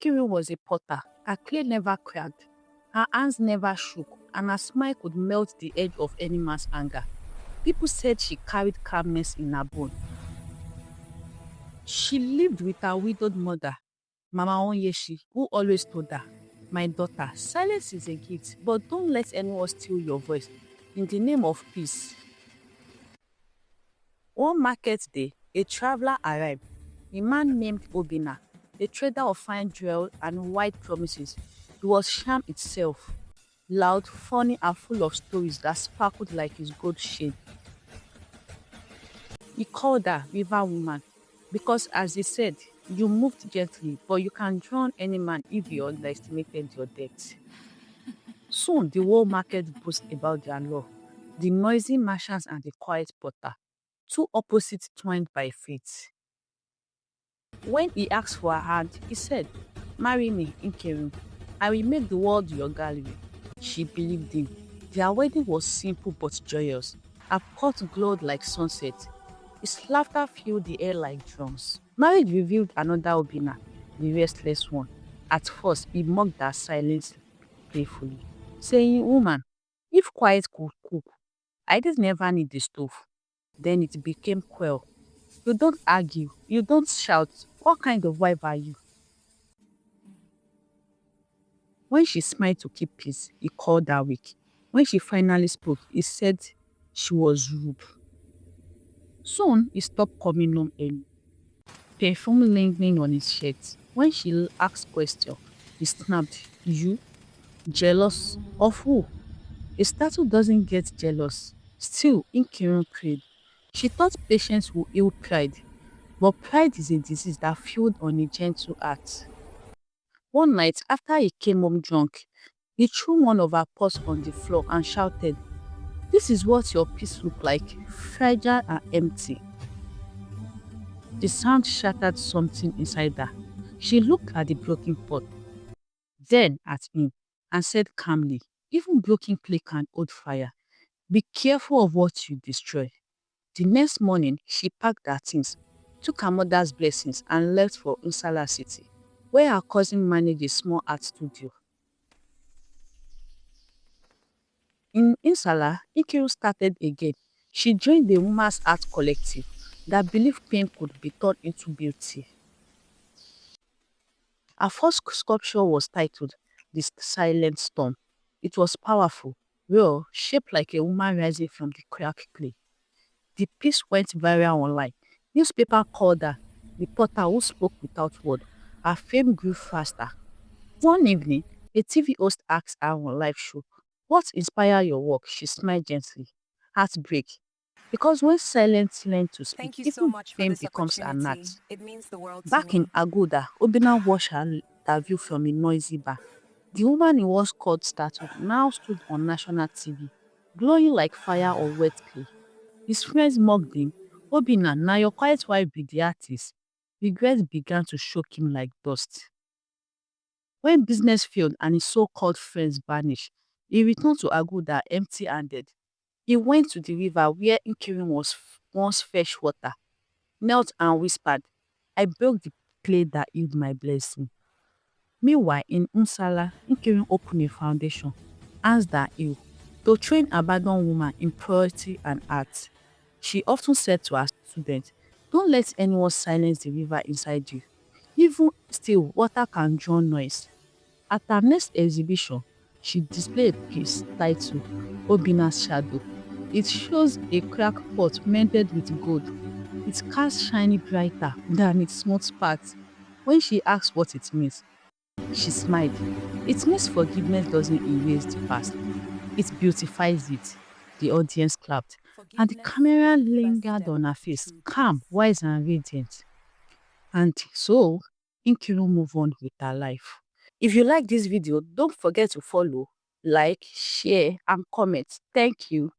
Nkiru was a potter. Her clay never cracked, her hands never shook, and her smile could melt the edge of any man's anger. People said she carried calmness in her bone. She lived with her widowed mother, Mama Onyeshi, who always told her, "My daughter, silence is a gift, but don't let anyone steal your voice in the name of peace." One market day, a traveler arrived, a man named Obina, a trader of fine jewel and white promises. He was charm itself, loud, funny, and full of stories that sparkled like his gold shade. He called her River Woman because, as he said, you moved gently, but you can drown any man if you underestimated your depth. Soon, the whole market boasted about their law, the noisy merchants and the quiet potter, two opposites twined by fate. When he asked for her hand, he said, "Marry me, Nkiru. I will make the world your gallery." She believed him. Their wedding was simple but joyous. Her pot glowed like sunset. His laughter filled the air like drums. Marriage revealed another Obina, the restless one. At first, he mocked her silence playfully, saying, "Woman, if quiet could cook, I did never need the stove." Then it became quell. "You don't argue, you don't shout. What kind of wife are you?" When she smiled to keep peace, he called her weak. When she finally spoke, he said she was rude. Soon, he stopped coming home early, perfume lingering on his shirt. When she asked questions, he snapped, "You? Jealous? Of who?" A statue doesn't get jealous. Still, Nkiru prayed. She thought patience would heal pride, but pride is a disease that feeds on a gentle heart. One night, after he came home drunk, he threw one of her pots on the floor and shouted, "This is what your peace looks like, fragile and empty." The sound shattered something inside her. She looked at the broken pot, then at him, and said calmly, "Even broken clay can hold fire. Be careful of what you destroy." The next morning, she packed her things, took her mother's blessings, and left for Unsala City, where her cousin managed a small art studio. In Insala, Nkiru started again. She joined the women's art collective that believed pain could be turned into beauty. Her first sculpture was titled The Silent Storm. It was powerful, raw, shaped like a woman rising from the cracked clay. The piece went viral online. Newspaper called her the potter who spoke without word. Her fame grew faster. One evening, a TV host asked her on a live show, "What inspired your work?" She smiled gently. Heartbreak. Because when silence learns to speak, Thank you so even much for fame this becomes an opportunity. art. It means the world to Back in me. Agu-Uda, Obina watched her interview from a noisy bar. The woman he once called statue now stood on national TV, glowing like fire or wet clay. His friends mocked him. "Obina, now your quiet wife be the artist." Regrets began to shock him like dust. When business failed and his so-called friends vanished, he returned to Agu-Uda empty-handed. He went to the river where Nkiru was once fetched water, knelt and whispered, "I broke the clay that healed my blessing." Meanwhile, in Unsala, Nkiru opened a foundation, hands that heal, to train abandoned women in purity and art. She often said to her students, "Don't let anyone silence the river inside you. Even still, water can drown noise." At her next exhibition, she displayed a piece titled Obina's Shadow. It shows a cracked pot mended with gold. It casts shiny brighter than its smooth parts. When she asked what it means, she smiled. "It means forgiveness doesn't erase the past, it beautifies it." The audience clapped, and the Forgiveness camera is the first lingered step on her to face, true calm, peace. wise, and radiant. And so, Nkiru moved on with her life. If you like this video, don't forget to follow, like, share, and comment. Thank you.